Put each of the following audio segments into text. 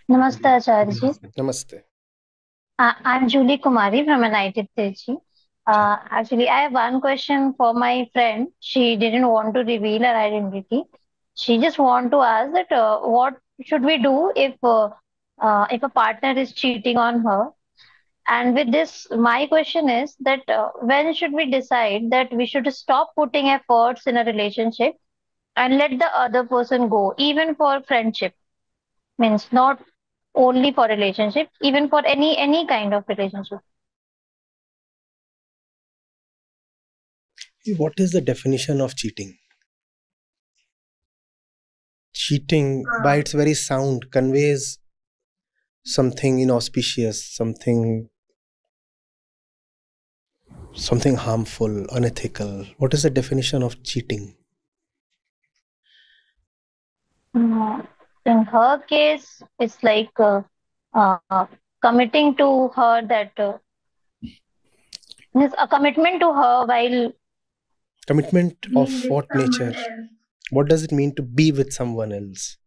Namaste, Acharya ji. Namaste. I'm Julie Kumari from NIT-Trichy. Actually, I have one question for my friend. She didn't want to reveal her identity. She just want to ask that what should we do if a partner is cheating on her? And with this, my question is that when should we decide that we should stop putting efforts in a relationship and let the other person go, even for friendship? Means not only for relationship, even for any kind of relationship. What is the definition of cheating? Cheating, by its very sound, conveys something inauspicious, something harmful, unethical. What is the definition of cheating? In her case, it's like committing to her that means a commitment to her while Commitment of what nature? What does it mean to be with someone else?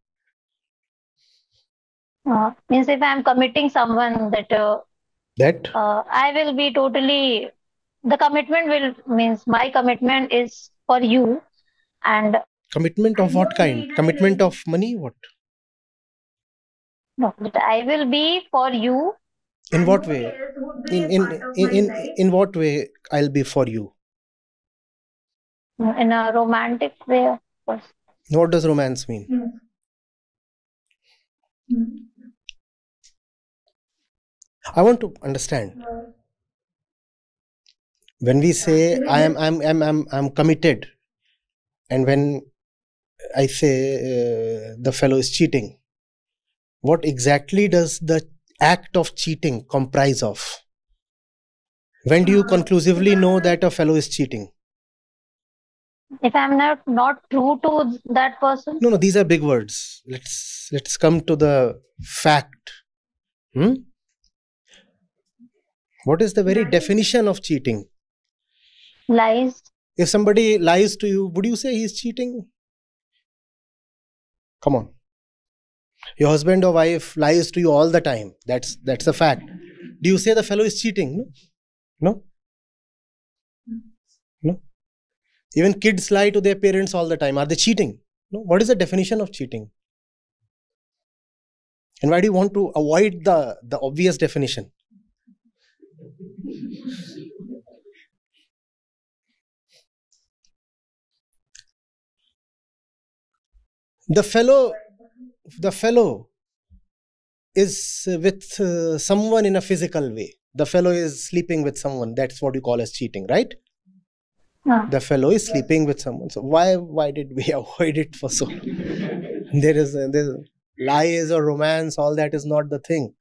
means if I'm committing someone that I will be totally the commitment will means my commitment is for you and commitment of what kind? Commitment of money? What? no, that I will be for you. In what way? In what way I'll be for you? In a romantic way, of course. What does romance mean? I want to understand. When we say I'm committed, and when I say the fellow is cheating, what exactly does the act of cheating comprise of? When do you conclusively know that a fellow is cheating? If I'm not true to that person? No, these are big words. Let's come to the fact. What is the very definition of cheating? Lies. If somebody lies to you, would you say he's cheating? Come on. Your husband or wife lies to you all the time. That's a fact. Do you say the fellow is cheating? No? Even kids lie to their parents all the time. Are they cheating? No. What is the definition of cheating? And why do you want to avoid the obvious definition? The fellow is with someone in a physical way. The fellow is sleeping with someone. That's what you call as cheating, right? The fellow is sleeping with someone. So why did we avoid it for so long? There is lies or romance, all that is not the thing.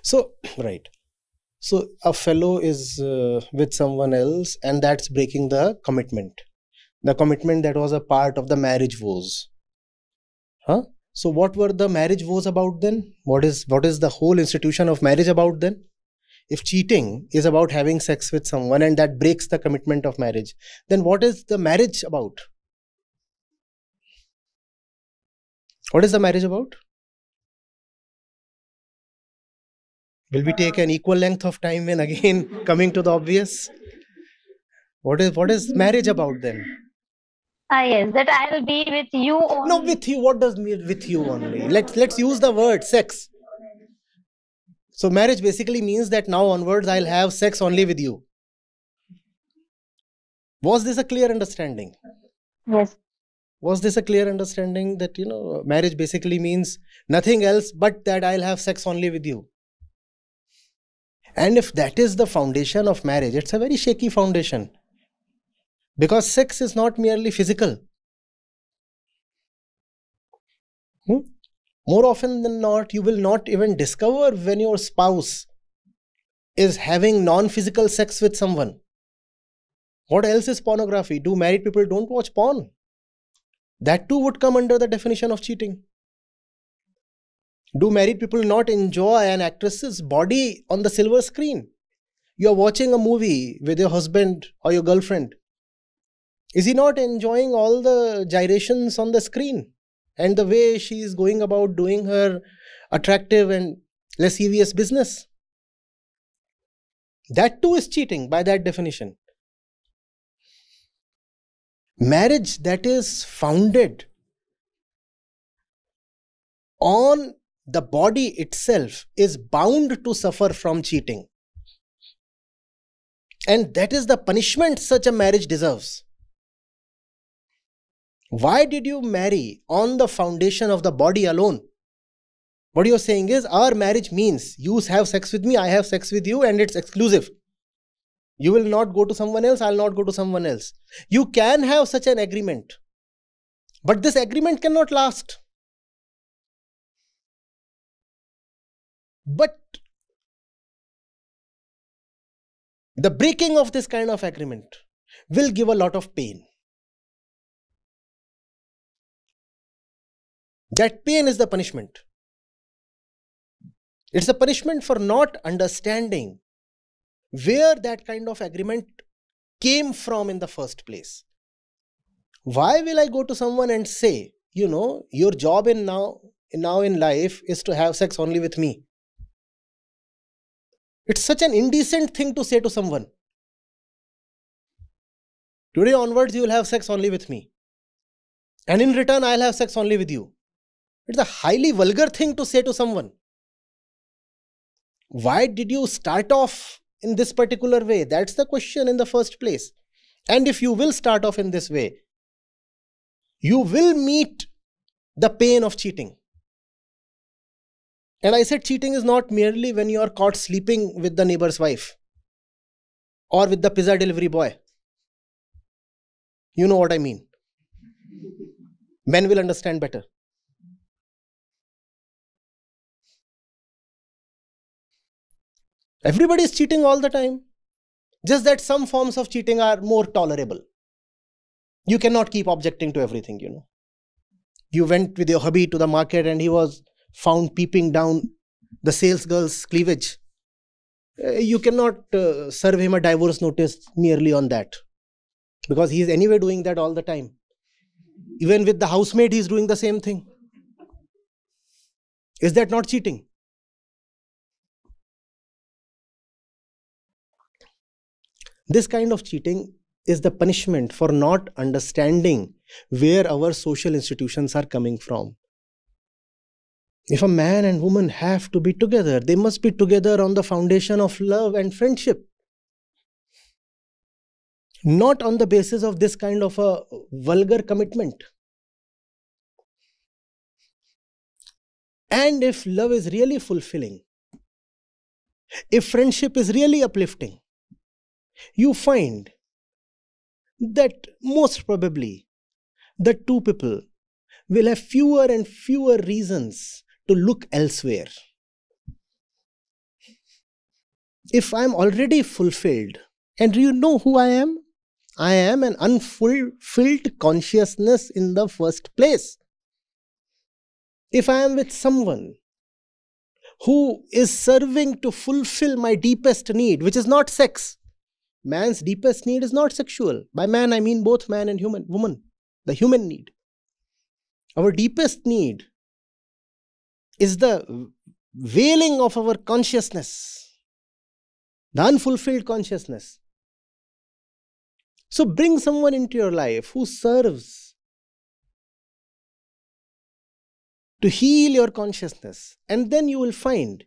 So, right. So a fellow is with someone else, and that's breaking the commitment. The commitment that was a part of the marriage vows. So what were the marriage vows about then? What is the whole institution of marriage about then? If cheating is about having sex with someone and that breaks the commitment of marriage, then what is the marriage about? What is the marriage about? Will we take an equal length of time and again coming to the obvious? What is marriage about then? Yes, that I'll be with you only. No, with you. What does mean with you only? Let's use the word sex. So marriage basically means that now onwards I'll have sex only with you. Was this a clear understanding? Yes. Was this a clear understanding that marriage basically means nothing else but that I'll have sex only with you? And if that is the foundation of marriage, it's a very shaky foundation. Because sex is not merely physical. More often than not, you will not even discover when your spouse is having non-physical sex with someone. What else is pornography? Do married people don't watch porn? That too would come under the definition of cheating. Do married people not enjoy an actress's body on the silver screen? You are watching a movie with your husband or your girlfriend. Is he not enjoying all the gyrations on the screen? and the way she is going about doing her attractive and lascivious business. That too is cheating by that definition. Marriage that is founded on the body itself is bound to suffer from cheating. And that is the punishment such a marriage deserves. Why did you marry on the foundation of the body alone? What you're saying is, our marriage means you have sex with me, I have sex with you, and it's exclusive. You will not go to someone else, I'll not go to someone else. You can have such an agreement, but this agreement cannot last. But the breaking of this kind of agreement will give a lot of pain. That pain is the punishment. It's a punishment for not understanding where that kind of agreement came from in the first place. Why will I go to someone and say, your job now in life is to have sex only with me? It's such an indecent thing to say to someone. Today onwards, you will have sex only with me. And in return, I'll have sex only with you. It's a highly vulgar thing to say to someone. Why did you start off in this particular way? That's the question in the first place. And if you will start off in this way, you will meet the pain of cheating. And I said cheating is not merely when you are caught sleeping with the neighbor's wife or with the pizza delivery boy. You know what I mean. Men will understand better. Everybody is cheating all the time. Just that some forms of cheating are more tolerable. You cannot keep objecting to everything, You went with your hubby to the market and he was found peeping down the sales girl's cleavage. You cannot serve him a divorce notice merely on that. Because he is anyway doing that all the time. Even with the housemaid, he is doing the same thing. Is that not cheating? This kind of cheating is the punishment for not understanding where our social institutions are coming from. If a man and woman have to be together, they must be together on the foundation of love and friendship. Not on the basis of this kind of a vulgar commitment. And if love is really fulfilling, if friendship is really uplifting, you find that most probably the two people will have fewer and fewer reasons to look elsewhere. If I am already fulfilled, and do you know who I am? I am an unfulfilled consciousness in the first place. If I am with someone who is serving to fulfill my deepest need, which is not sex. Man's deepest need is not sexual. By man, I mean both man and woman, the human need. Our deepest need is the wailing of our consciousness, the unfulfilled consciousness. So bring someone into your life who serves to heal your consciousness, and then you will find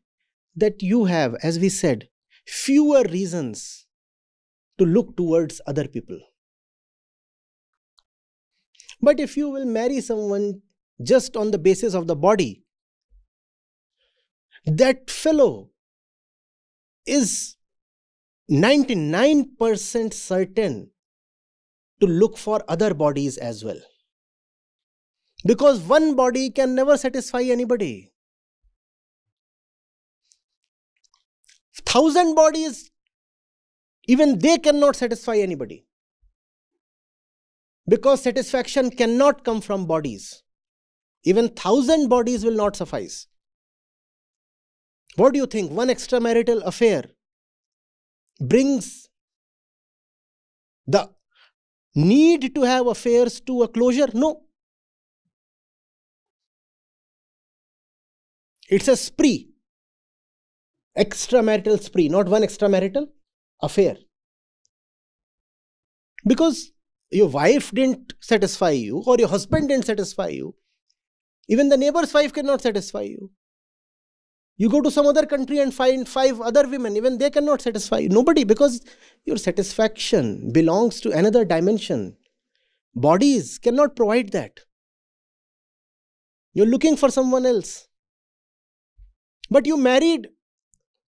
that you have, as we said, fewer reasons to look towards other people. But if you will marry someone just on the basis of the body, that fellow is 99% certain to look for other bodies as well. Because one body can never satisfy anybody. 1,000 bodies, even they cannot satisfy anybody. Because satisfaction cannot come from bodies. Even 1,000 bodies will not suffice. What do you think? One extramarital affair brings the need to have affairs to a closure? No. It's a spree. Extramarital spree, not one extramarital affair. Because your wife didn't satisfy you, or your husband didn't satisfy you. Even the neighbor's wife cannot satisfy you. You go to some other country and find 5 other women, even they cannot satisfy you. Nobody, because your satisfaction belongs to another dimension. Bodies cannot provide that. You're looking for someone else. But you married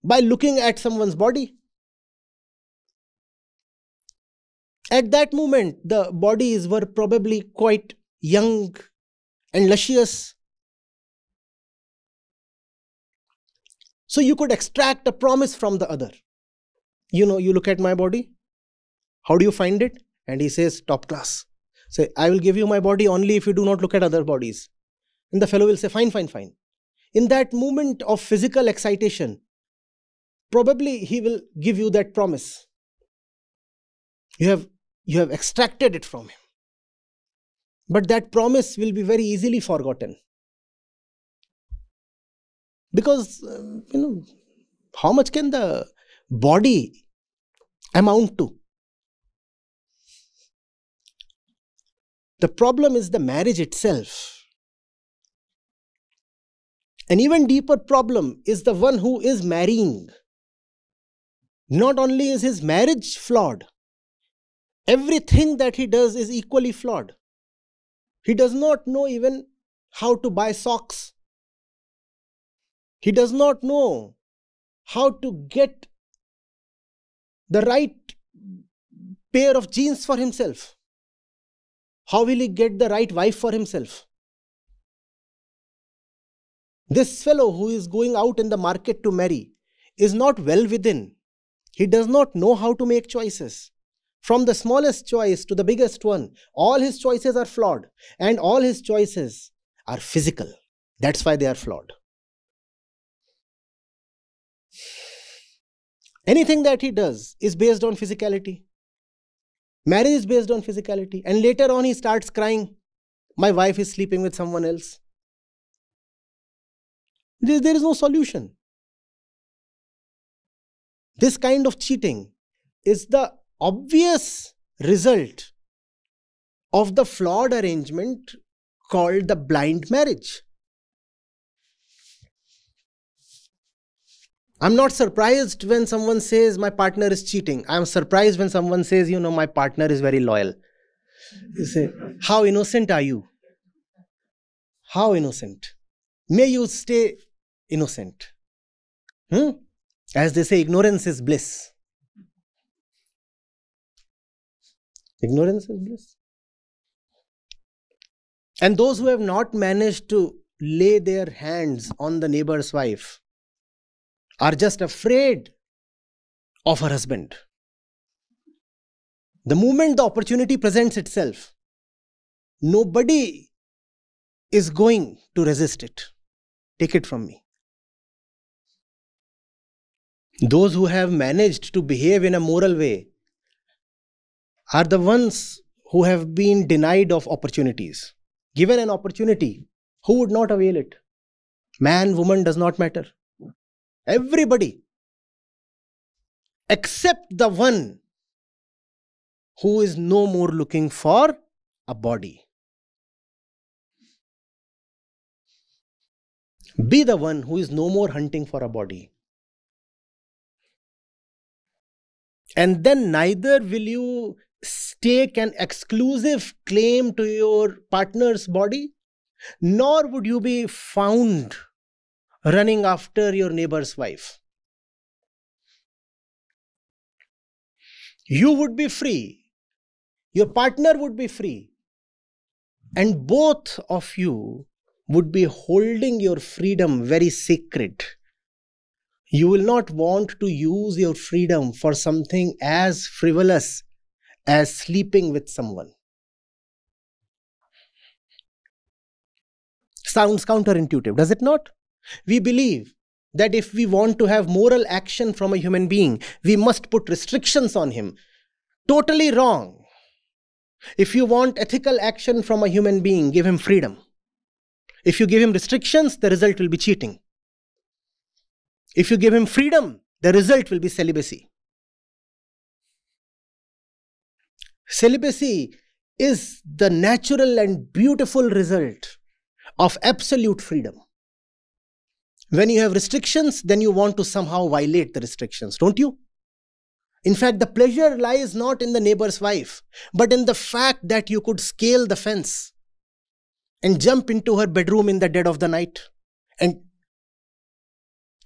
by looking at someone's body. At that moment, the bodies were probably quite young and luscious. So you could extract a promise from the other. You look at my body. How do you find it? And he says, top class. Say, I will give you my body only if you do not look at other bodies. And the fellow will say, fine, fine, fine. In that moment of physical excitation, probably he will give you that promise. You have extracted it from him. But that promise will be very easily forgotten. Because, how much can the body amount to? The problem is the marriage itself. An even deeper problem is the one who is marrying. Not only is his marriage flawed, everything that he does is equally flawed. He does not know even how to buy socks. He does not know how to get the right pair of jeans for himself. How will he get the right wife for himself? This fellow who is going out in the market to marry is not well within. He does not know how to make choices. From the smallest choice to the biggest one, all his choices are flawed, and all his choices are physical. That's why they are flawed. Anything that he does is based on physicality. Marriage is based on physicality. And later on he starts crying, my wife is sleeping with someone else. There is no solution. This kind of cheating is the obvious result of the flawed arrangement called the blind marriage. I'm not surprised when someone says my partner is cheating. I'm surprised when someone says, my partner is very loyal. You say, how innocent are you? How innocent? May you stay innocent. As they say, ignorance is bliss. Ignorance is bliss. And those who have not managed to lay their hands on the neighbor's wife are just afraid of her husband. The moment the opportunity presents itself, nobody is going to resist it. Take it from me. Those who have managed to behave in a moral way are the ones who have been denied of opportunities. Given an opportunity, who would not avail it? Man, woman does not matter. Everybody, except the one who is no more looking for a body. Be the one who is no more hunting for a body. And then neither will you stake an exclusive claim to your partner's body, nor would you be found running after your neighbor's wife. You would be free. Your partner would be free. And both of you would be holding your freedom very sacred. You will not want to use your freedom for something as frivolous as sleeping with someone. Sounds counterintuitive, does it not? We believe that if we want to have moral action from a human being, we must put restrictions on him. Totally wrong. If you want ethical action from a human being, give him freedom. If you give him restrictions, the result will be cheating. If you give him freedom, the result will be celibacy. Celibacy is the natural and beautiful result of absolute freedom. When you have restrictions, then you want to somehow violate the restrictions, don't you? In fact, the pleasure lies not in the neighbor's wife, but in the fact that you could scale the fence and jump into her bedroom in the dead of the night and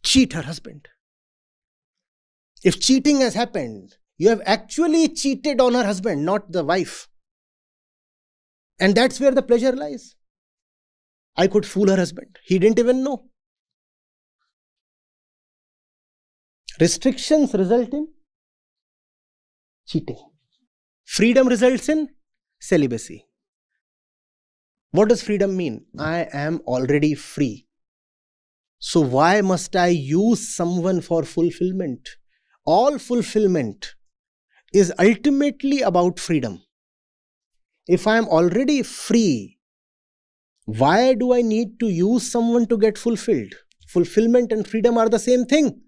cheat her husband. If cheating has happened, you have actually cheated on her husband, not the wife. And that's where the pleasure lies. I could fool her husband. He didn't even know. Restrictions result in cheating. Freedom results in celibacy. What does freedom mean? I am already free. So why must I use someone for fulfillment? All fulfillment is ultimately about freedom. If I am already free, why do I need to use someone to get fulfilled? Fulfillment and freedom are the same thing.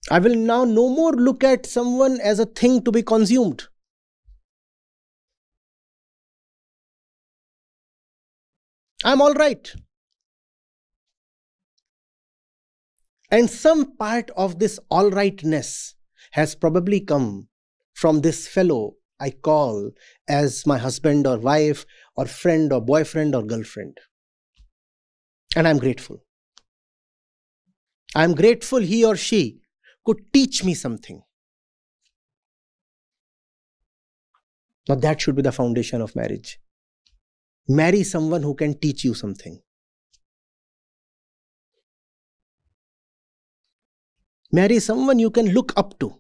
I will now no more look at someone as a thing to be consumed. I'm all right. And some part of this all rightness has probably come from this fellow I call as my husband or wife or friend or boyfriend or girlfriend. And I'm grateful. I'm grateful he or she could teach me something. Now that should be the foundation of marriage. Marry someone who can teach you something. Marry someone you can look up to.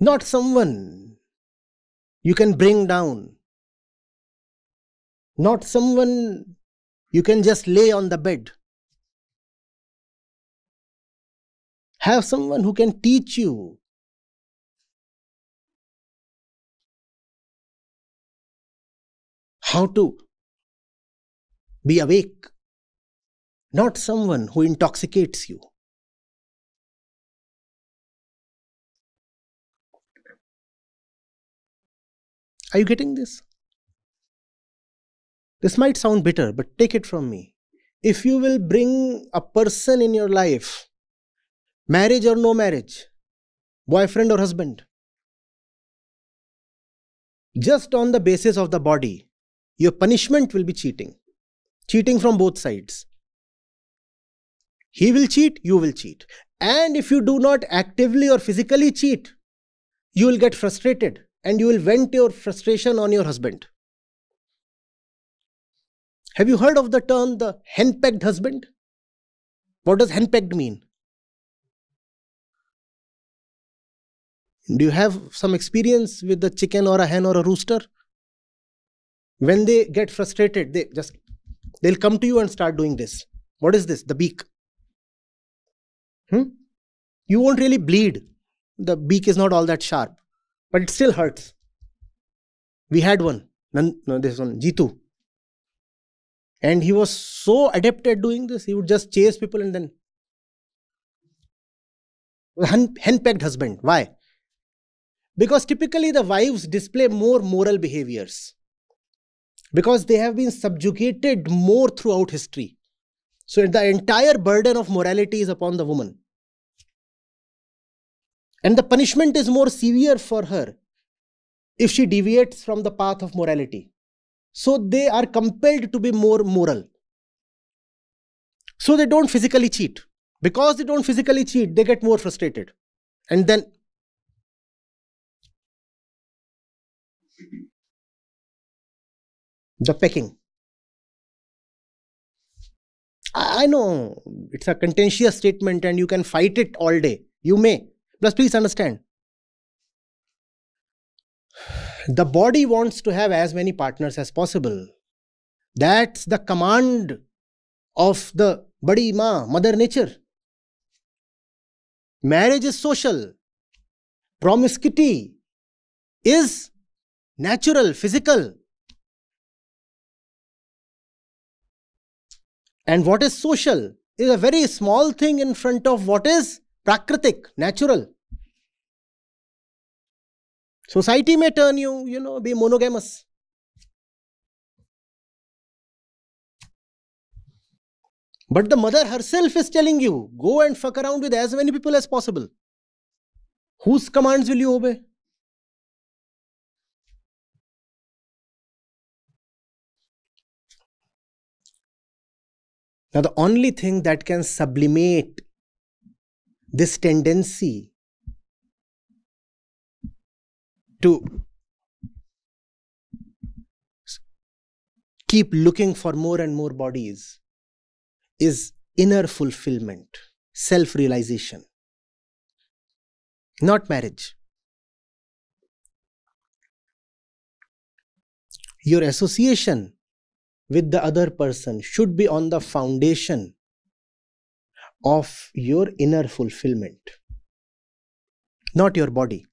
Not someone you can bring down. Not someone you can just lay on the bed. Have someone who can teach you how to be awake. Not someone who intoxicates you. Are you getting this? This might sound bitter, but take it from me. If you will bring a person in your life, marriage or no marriage, boyfriend or husband, just on the basis of the body, your punishment will be cheating. Cheating from both sides. He will cheat, you will cheat. And if you do not actively or physically cheat, you will get frustrated and you will vent your frustration on your husband. Have you heard of the term the henpecked husband? What does henpecked mean? Do you have some experience with the chicken or a hen or a rooster? When they get frustrated, they'll come to you and start doing this. What is this? The beak. You won't really bleed. The beak is not all that sharp, but it still hurts. We had one. This one, Jitu. And he was so adept at doing this, he would just chase people and then... Henpecked husband. Why? Because typically the wives display more moral behaviors. Because they have been subjugated more throughout history. So the entire burden of morality is upon the woman. And the punishment is more severe for her if she deviates from the path of morality. So they are compelled to be more moral. So they don't physically cheat. Because they don't physically cheat, they get more frustrated. And then the pecking. I know it's a contentious statement and you can fight it all day. You may. Plus, please understand. The body wants to have as many partners as possible. That's the command of the Badi Ma, Mother Nature. Marriage is social. Promiscuity is natural, physical. And what is social is a very small thing in front of what is prakritik, natural. Society may turn you, be monogamous. But the mother herself is telling you, go and fuck around with as many people as possible. Whose commands will you obey? Now, the only thing that can sublimate this tendency to keep looking for more and more bodies is inner fulfillment, self-realization, not marriage. Your association with the other person should be on the foundation of your inner fulfillment, not your body.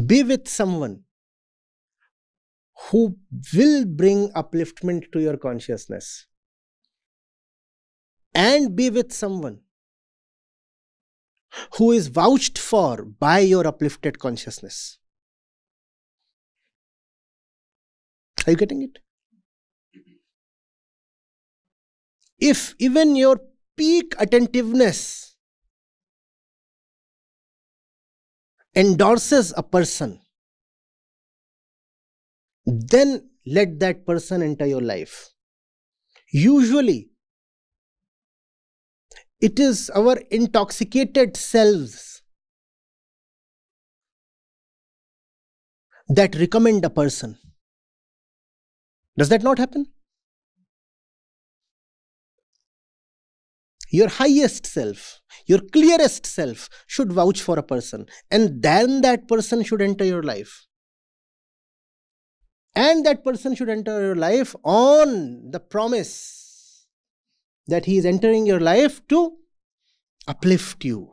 Be with someone who will bring upliftment to your consciousness, and be with someone who is vouched for by your uplifted consciousness. Are you getting it? If even your peak attentiveness endorses a person, then let that person enter your life. Usually, it is our intoxicated selves that recommend a person. Does that not happen? Your highest self, your clearest self should vouch for a person, and then that person should enter your life. And that person should enter your life on the promise that he is entering your life to uplift you.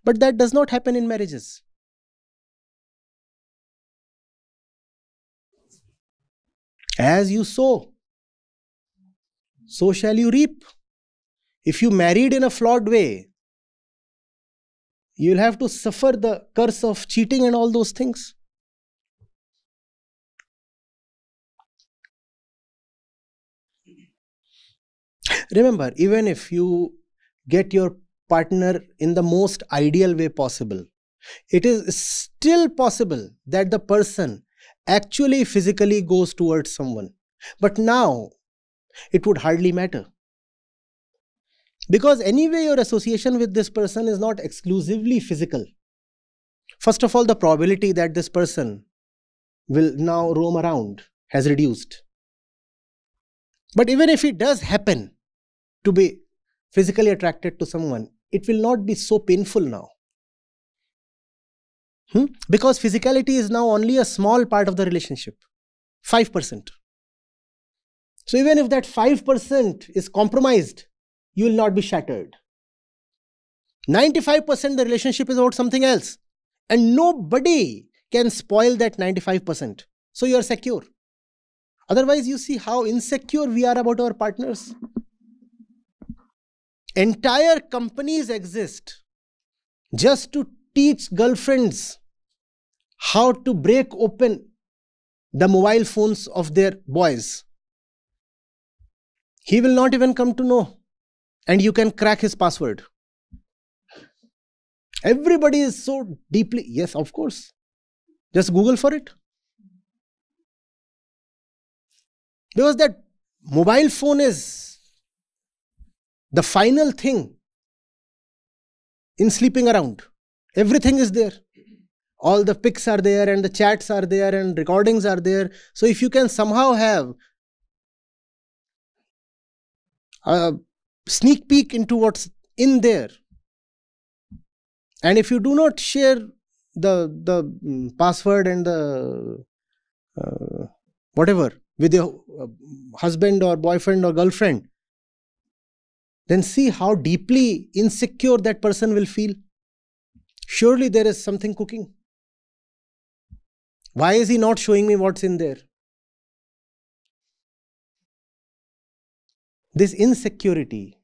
But that does not happen in marriages. As you sow, so shall you reap. If you married in a flawed way, you will have to suffer the curse of cheating and all those things. Remember, even if you get your partner in the most ideal way possible, it is still possible that the person actually physically goes towards someone. But now, it would hardly matter. Because anyway, your association with this person is not exclusively physical. First of all, the probability that this person will now roam around has reduced. But even if it does happen to be physically attracted to someone, it will not be so painful now. Because physicality is now only a small part of the relationship, 5%. So even if that 5% is compromised, you will not be shattered. 95% the relationship is about something else, and nobody can spoil that 95%. So you are secure. Otherwise, you see how insecure we are about our partners. Entire companies exist just to teach girlfriends how to break open the mobile phones of their boys. He will not even come to know, and you can crack his password. Everybody is so deeply, yes, of course. Just Google for it. Because that mobile phone is the final thing in sleeping around. Everything is there. All the pics are there, and the chats are there, and recordings are there. So if you can somehow have a sneak peek into what's in there, and if you do not share the password and the whatever with your husband or boyfriend or girlfriend, then see how deeply insecure that person will feel. Surely there is something cooking. Why is he not showing me what's in there? This insecurity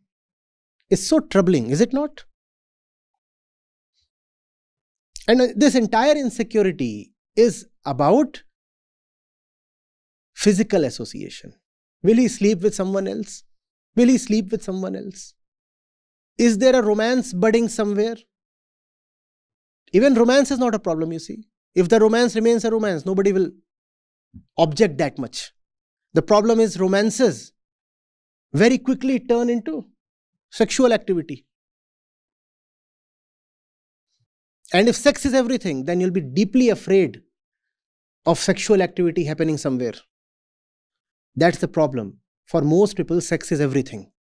is so troubling, is it not? And this entire insecurity is about physical association. Will he sleep with someone else? Will he sleep with someone else? Is there a romance budding somewhere? Even romance is not a problem, you see. If the romance remains a romance, nobody will object that much. The problem is romances very quickly turn into sexual activity. And if sex is everything, then you'll be deeply afraid of sexual activity happening somewhere. That's the problem. For most people, sex is everything.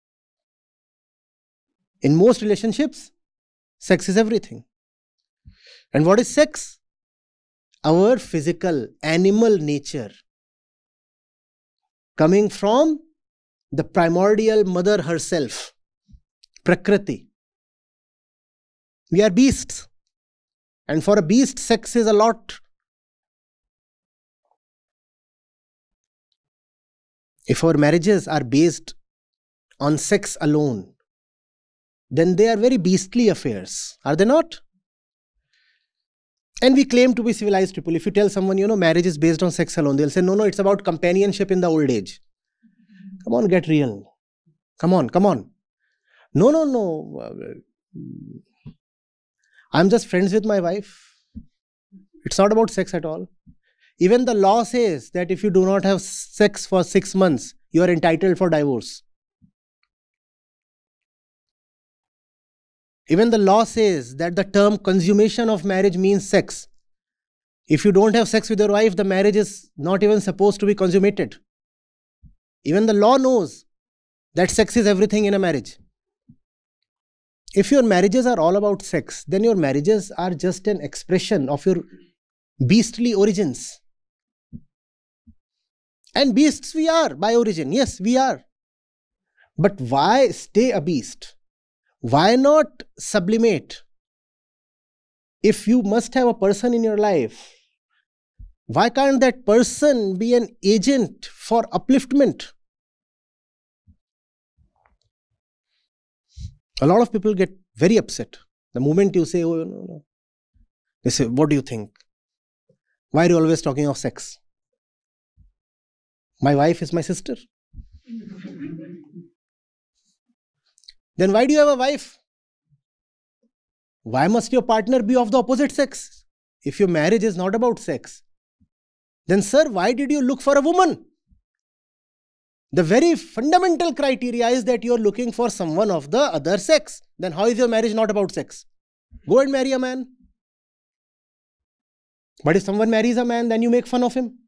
In most relationships, sex is everything. And what is sex? Our physical, animal nature, coming from the primordial mother herself, Prakriti. We are beasts. And for a beast, sex is a lot. If our marriages are based on sex alone, then they are very beastly affairs, are they not? And we claim to be civilized people. If you tell someone, marriage is based on sex alone, they'll say, no, it's about companionship in the old age. Come on, get real. Come on. No. I'm just friends with my wife. It's not about sex at all. Even the law says that if you do not have sex for 6 months, you are entitled for divorce. Even the law says that the term consummation of marriage means sex. If you don't have sex with your wife, the marriage is not even supposed to be consummated. Even the law knows that sex is everything in a marriage. If your marriages are all about sex, then your marriages are just an expression of your beastly origins. And beasts we are by origin. Yes, we are. But why stay a beast? Why not sublimate? If you must have a person in your life, why can't that person be an agent for upliftment? A lot of people get very upset the moment you say, oh, no. They say, what do you think? Why are you always talking of sex? My wife is my sister. Then why do you have a wife? Why must your partner be of the opposite sex? If your marriage is not about sex, then sir, why did you look for a woman? The very fundamental criteria is that you are looking for someone of the other sex. Then how is your marriage not about sex? Go and marry a man. But if someone marries a man, then you make fun of him.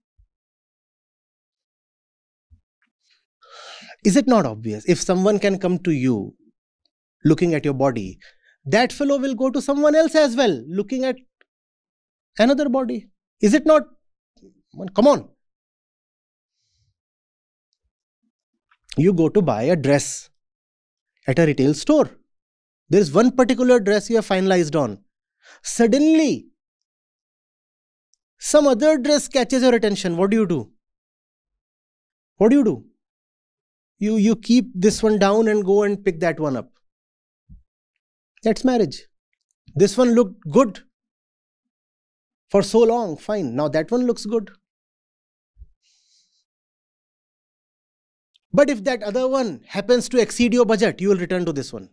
Is it not obvious? If someone can come to you looking at your body, that fellow will go to someone else as well, looking at another body. Is it not? Come on. You go to buy a dress at a retail store. There is one particular dress you have finalized on. Suddenly, some other dress catches your attention. What do you do? What do you do? You keep this one down and go and pick that one up. That's marriage. This one looked good for so long. Fine. Now that one looks good. But if that other one happens to exceed your budget, you will return to this one.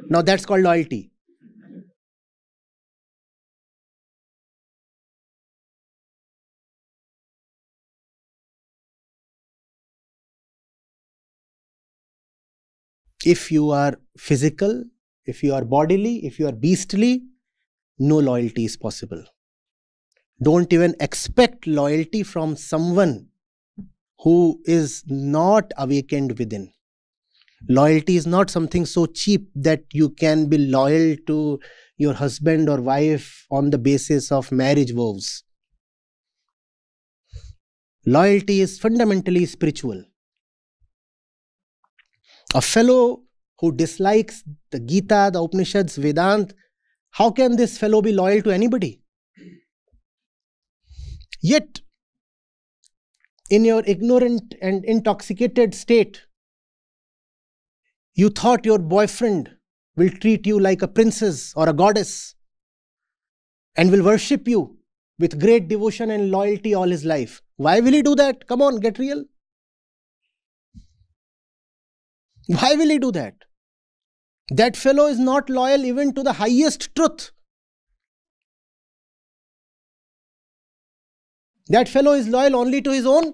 Now that's called loyalty. If you are physical, if you are bodily, if you are beastly, no loyalty is possible. Don't even expect loyalty from someone who is not awakened within. Loyalty is not something so cheap that you can be loyal to your husband or wife on the basis of marriage vows. Loyalty is fundamentally spiritual. A fellow who dislikes the Gita, the Upanishads, Vedanta, how can this fellow be loyal to anybody? Yet, in your ignorant and intoxicated state, You thought your boyfriend will treat you like a princess or a goddess and will worship you with great devotion and loyalty all his life. Why will he do that? Come on, get real. Why will he do that? That fellow is not loyal even to the highest truth. That fellow is loyal only to his own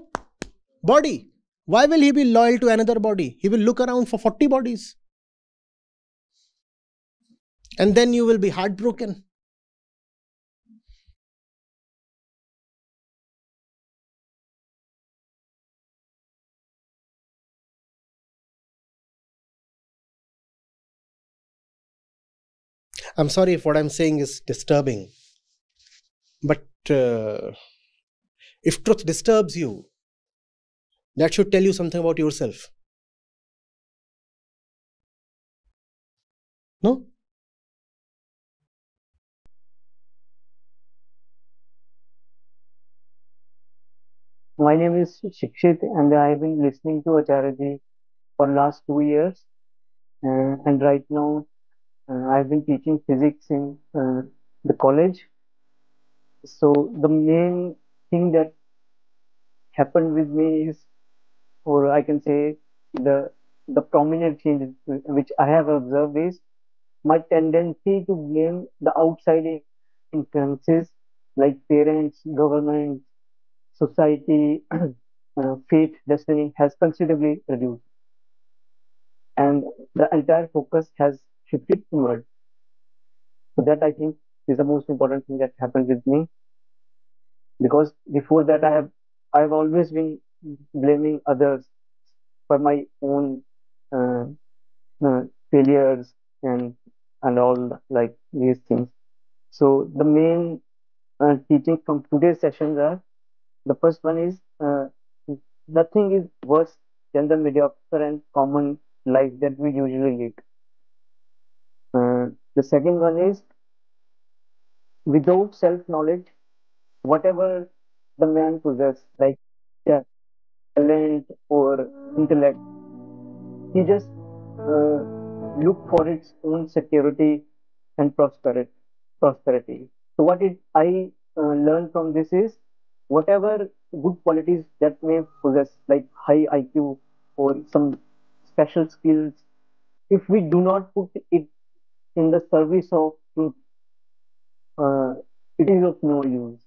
body. Why will he be loyal to another body? He will look around for 40 bodies. And then you will be heartbroken. I'm sorry if what I'm saying is disturbing. But if truth disturbs you, that should tell you something about yourself. No? My name is Shikshit, and I have been listening to Acharya for last 2 years. And right now, I've been teaching physics in the college. So the main thing that happened with me is, or I can say, the the prominent change which I have observed is my tendency to blame the outside influences like parents, government, society, fate, destiny has considerably reduced, and the entire focus has shifted inward. So that I think is the most important thing that happened with me, because before that I've always been blaming others for my own uh, failures and all like these things. So the main teaching from today's sessions are, the first one is nothing is worse than the mediocre and common life that we usually lead. The second one is, without self knowledge, whatever the man possesses, like yeah, talent or intellect, he just uh, look for its own security and prosperity. So what did I learn from this is, whatever good qualities that may possess, like high IQ or some special skills, if we do not put it in the service of truth, uh, it is of no use.